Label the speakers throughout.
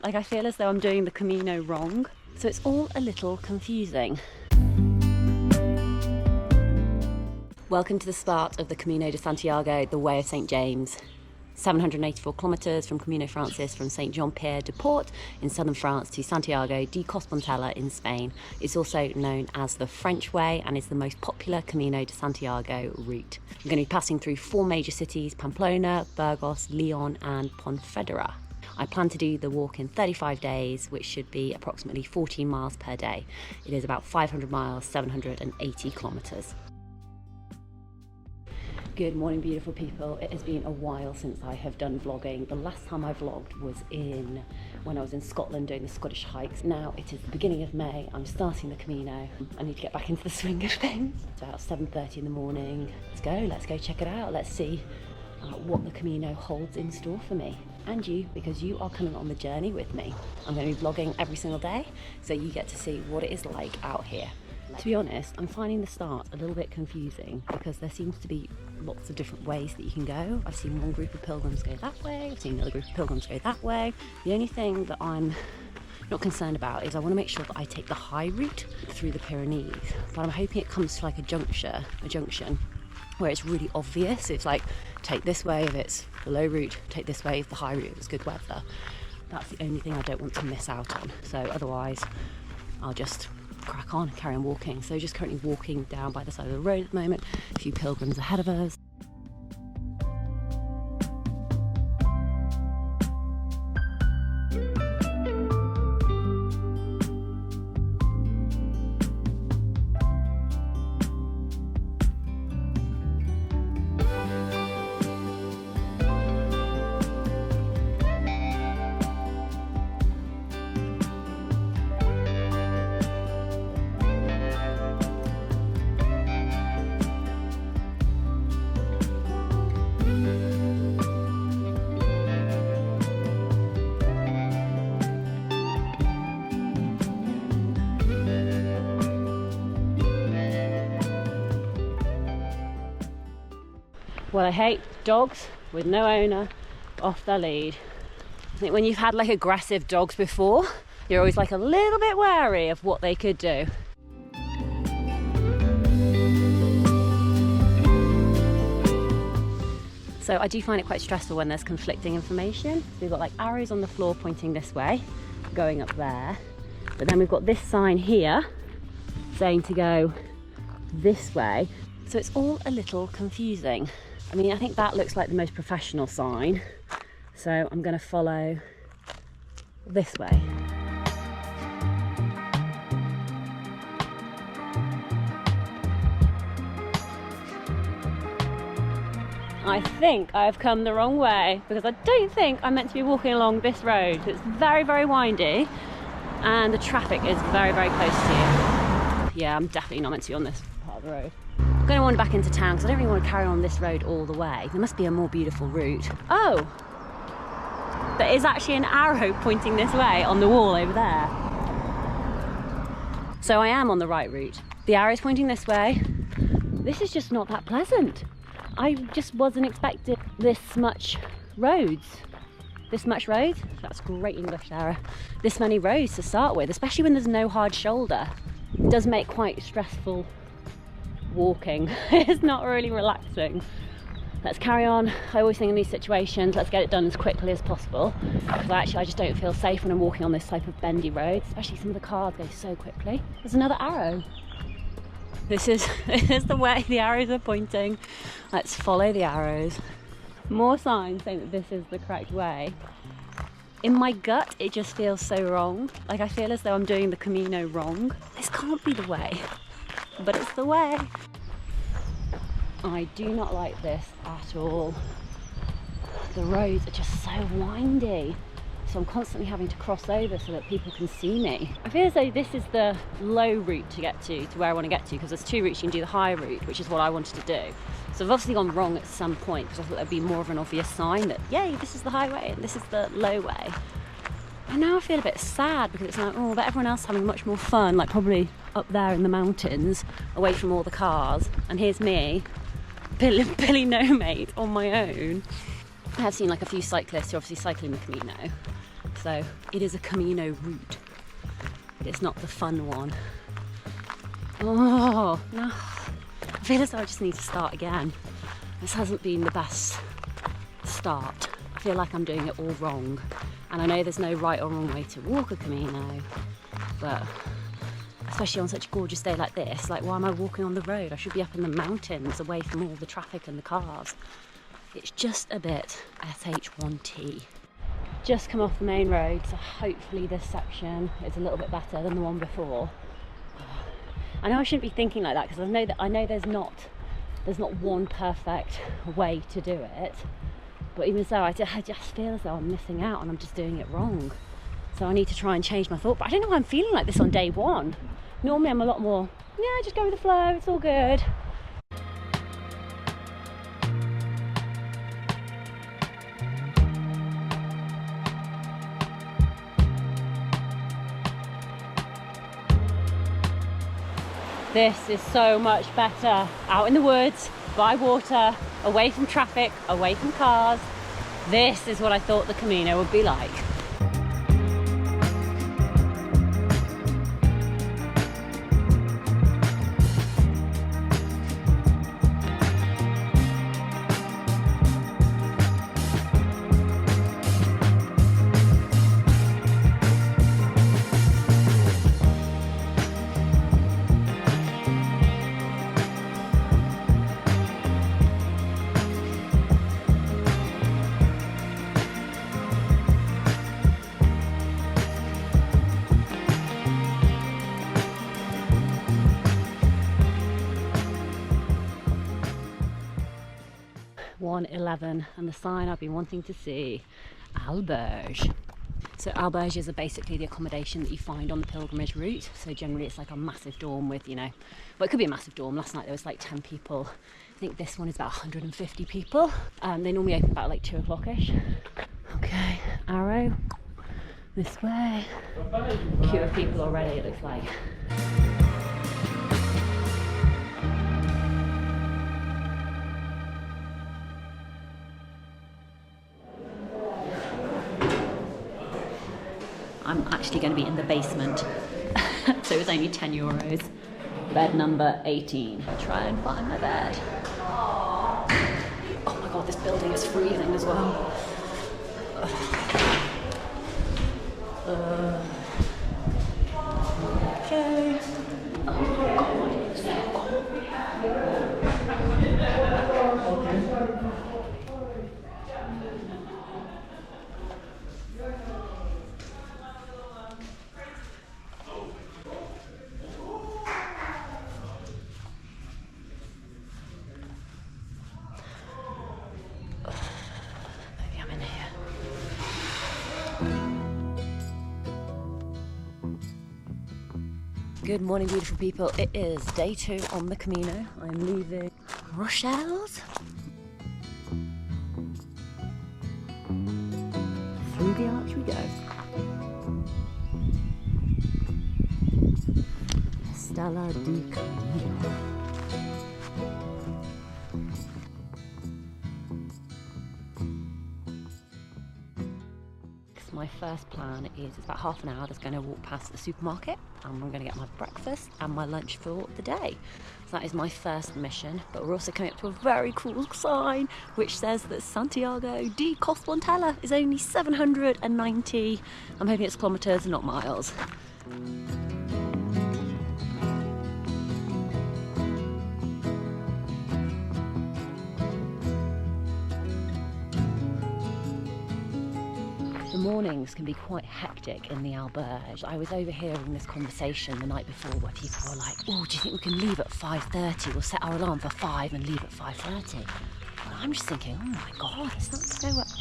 Speaker 1: Like, I feel as though I'm doing the Camino wrong, so it's all a little confusing. Welcome to the start of the Camino de Santiago, the Way of St. James. 784 kilometres from Camino Francis from Saint-Jean-Pied-de-Port in southern France to Santiago de Compostela in Spain. It's also known as the French Way and is the most popular Camino de Santiago route. I'm going to be passing through 4 major cities: Pamplona, Burgos, Leon and Ponferrada. I plan to do the walk in 35 days, which should be approximately 14 miles per day. It is about 500 miles, 780 kilometres. Good morning, beautiful people. It has been a while since I have done vlogging. The last time I vlogged was when I was in Scotland doing the Scottish hikes. Now it is the beginning of May. I'm starting the Camino. I need to get back into the swing of things. It's about 7:30 in the morning. Let's go check it out. Let's see what the Camino holds in store for me and you, because you are coming on the journey with me. I'm going to be vlogging every single day, so you get to see what it is like out here. To be honest, I'm finding the start a little bit confusing because there seems to be lots of different ways that you can go. I've seen one group of pilgrims go that way, I've seen another group of pilgrims go that way. The only thing that I'm not concerned about is I want to make sure that I take the high route through the Pyrenees, but I'm hoping it comes to like a junction where it's really obvious. It's like, take this way if it's the low route, take this way if the high route, if it's good weather. That's the only thing I don't want to miss out on. So otherwise, I'll just crack on and carry on walking. So just currently walking down by the side of the road at the moment. A few pilgrims ahead of us. Well, I hate dogs with no owner off their lead. I think when you've had like aggressive dogs before, you're always like a little bit wary of what they could do. So I do find it quite stressful when there's conflicting information. So we've got like arrows on the floor pointing this way, going up there. But then we've got this sign here saying to go this way. So it's all a little confusing. I mean, I think that looks like the most professional sign. So I'm going to follow this way. I think I've come the wrong way because I don't think I'm meant to be walking along this road. It's very, very windy and the traffic is very, very close to you. Yeah, I'm definitely not meant to be on this part of the road. I'm going to wander back into town because I don't really want to carry on this road all the way. There must be a more beautiful route. Oh! There is actually an arrow pointing this way on the wall over there. So I am on the right route. The arrow's pointing this way. This is just not that pleasant. I just wasn't expecting this much roads. This much roads? That's great English, Sarah. This many roads to start with, especially when there's no hard shoulder. It does make quite stressful walking. It's not really relaxing. Let's carry on. I always think in these situations, let's get it done as quickly as possible, because actually I just don't feel safe when I'm walking on this type of bendy road, especially some of the cars go so quickly. There's another arrow. This is the way the arrows are pointing. Let's follow the arrows. More signs saying that this is the correct way. In my gut, it just feels so wrong. Like, I feel as though I'm doing the Camino wrong. This can't be the way, but it's the way. I do not like this at all. The roads are just so windy, so I'm constantly having to cross over so that people can see me. I feel as though this is the low route to get to where I want to get to, because there's 2 routes. You can do the high route, which is what I wanted to do. So I've obviously gone wrong at some point, because I thought there'd be more of an obvious sign that, yay, this is the highway and this is the low way. And now I feel a bit sad because it's like, oh, but everyone else having much more fun, like probably up there in the mountains, away from all the cars. And here's me, Billy No Mate on my own. I have seen like a few cyclists who are obviously cycling the Camino. So it is a Camino route, but it's not the fun one. Oh, no. I feel as though I just need to start again. This hasn't been the best start. I feel like I'm doing it all wrong. And I know there's no right or wrong way to walk a Camino, but especially on such a gorgeous day like this, like why am I walking on the road? I should be up in the mountains away from all the traffic and the cars. It's just a bit SH1T. Just come off the main road, so hopefully this section is a little bit better than the one before. I know I shouldn't be thinking like that because I know there's not one perfect way to do it, but even so I just feel as though I'm missing out and I'm just doing it wrong. So I need to try and change my thought, but I don't know why I'm feeling like this on day one. Normally I'm a lot more, yeah, just go with the flow, it's all good. This is so much better. Out in the woods, by water, away from traffic, away from cars. This is what I thought the Camino would be like. .11 and the sign I've been wanting to see, Albergue. So alberges are basically the accommodation that you find on the pilgrimage route. So generally it's like a massive dorm with, you know, well, it could be a massive dorm. Last night there was like 10 people. I think this one is about 150 people. They normally open about like 2 o'clock-ish. Okay, arrow this way. Queue of people already, it looks like. I'm actually going to be in the basement, so it's only €10. Bed number 18. Try and find my bed. Oh my god, this building is freezing as well. Okay. Oh god, it's so cold. Good morning, beautiful people. It is day 2 on the Camino. I'm leaving Roncesvalles. Through the arch we go. Stella di Camino. My first plan is it's about half an hour that's going to walk past the supermarket and I'm going to get my breakfast and my lunch for the day. So that is my first mission, but we're also coming up to a very cool sign which says that Santiago de Compostela is only 790. I'm hoping it's kilometres and not miles. The mornings can be quite hectic in the Albergue. I was overhearing this conversation the night before where people were like, oh, do you think we can leave at 5:30? We'll set our alarm for 5 and leave at 5:30. And I'm just thinking, oh my god, it's not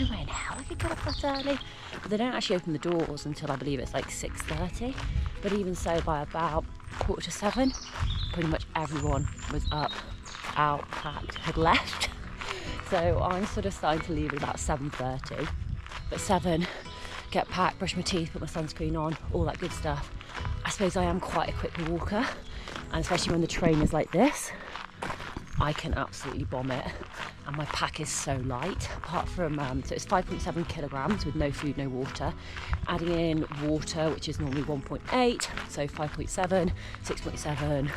Speaker 1: no way in hell I could get up that early. But they don't actually open the doors until I believe it's like 6:30. But even so, by about 6:45, pretty much everyone was up, out, packed, had left. So I'm sort of starting to leave at about 7:30. But 7, get packed, brush my teeth, put my sunscreen on, all that good stuff. I suppose I am quite a quick walker, and especially when the train is like this, I can absolutely bomb it. And my pack is so light, apart from, so it's 5.7 kilograms with no food, no water. Adding in water, which is normally 1.8, so 5.7, 6.7,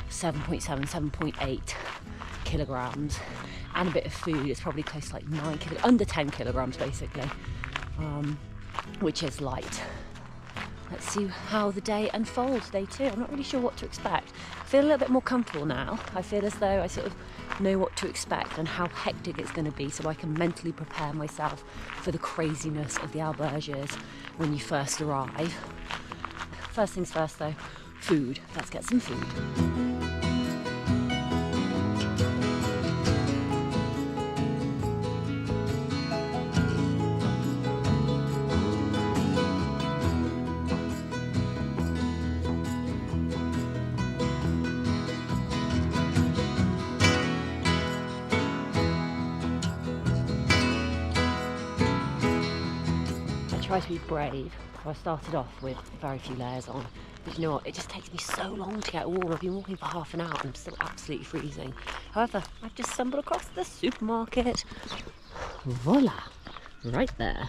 Speaker 1: 7.7, 7.8 kilograms. And a bit of food, it's probably close to like under 10 kilograms basically, which is light. Let's see how the day unfolds, day 2. I'm not really sure what to expect. I feel a little bit more comfortable now. I feel as though I sort of know what to expect and how hectic it's going to be, so I can mentally prepare myself for the craziness of the alberges when you first arrive. First things first though, food. Let's get some food. Try to be brave, so I started off with very few layers on, but you know what, it just takes me so long to get warm. I've been walking for half an hour and I'm still absolutely freezing. However, I've just stumbled across the supermarket. Voila, right there.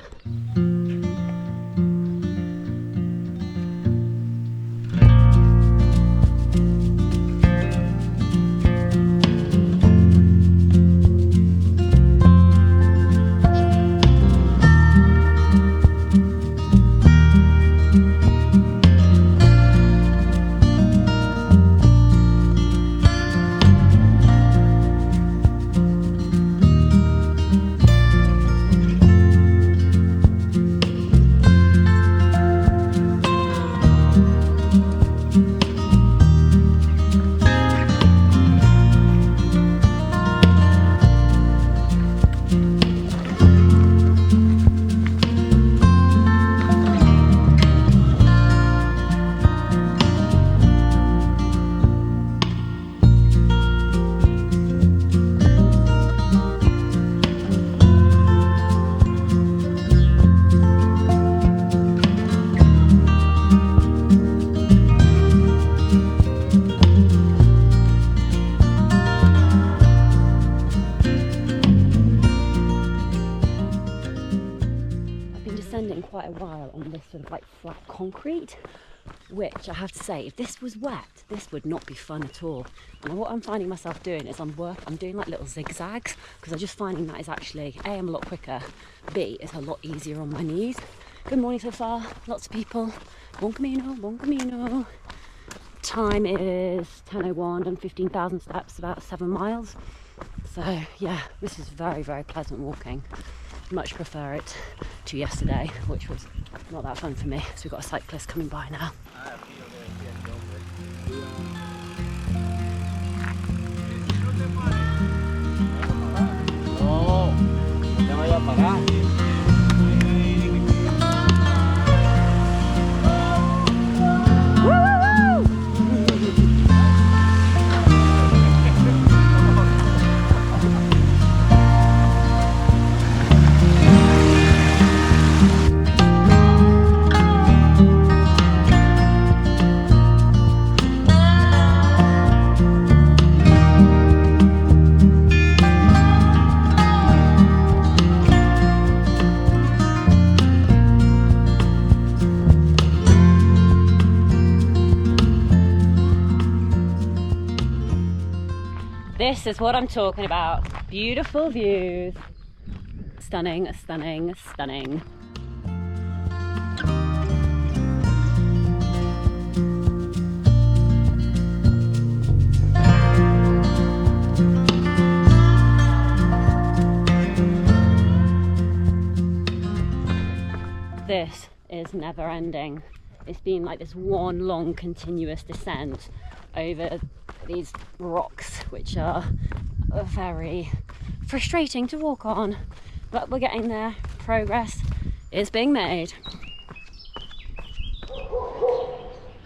Speaker 1: Quite a while on this sort of like flat concrete, which I have to say, if this was wet, this would not be fun at all. And what I'm finding myself doing is I'm doing like little zigzags, because I'm just finding that is actually A, I'm a lot quicker, B, it's a lot easier on my knees. Good morning so far, lots of people. Bon camino, bon camino. Time is 10:01, done 15,000 steps, about 7 miles. So yeah, this is very, very pleasant walking. Much prefer it to yesterday, which was not that fun for me. So we've got a cyclist coming by now. This is what I'm talking about. Beautiful views. Stunning, stunning, stunning. This is never ending. It's been like this one long continuous descent over these rocks, which are very frustrating to walk on, but we're getting there. Progress is being made.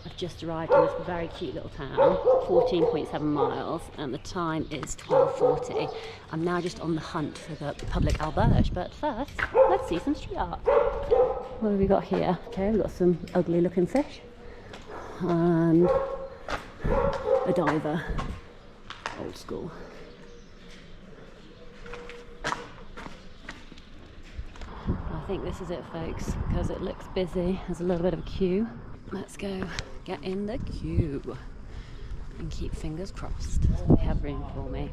Speaker 1: I've just arrived in this very cute little town, 14.7 miles, and the time is 12:40. I'm now just on the hunt for the public albergue, but first let's see some street art. What have we got here? Okay, we've got some ugly looking fish and a diver. Old school. I think this is it, folks, because it looks busy. There's a little bit of a queue. Let's go get in the queue and keep fingers crossed they have room for me.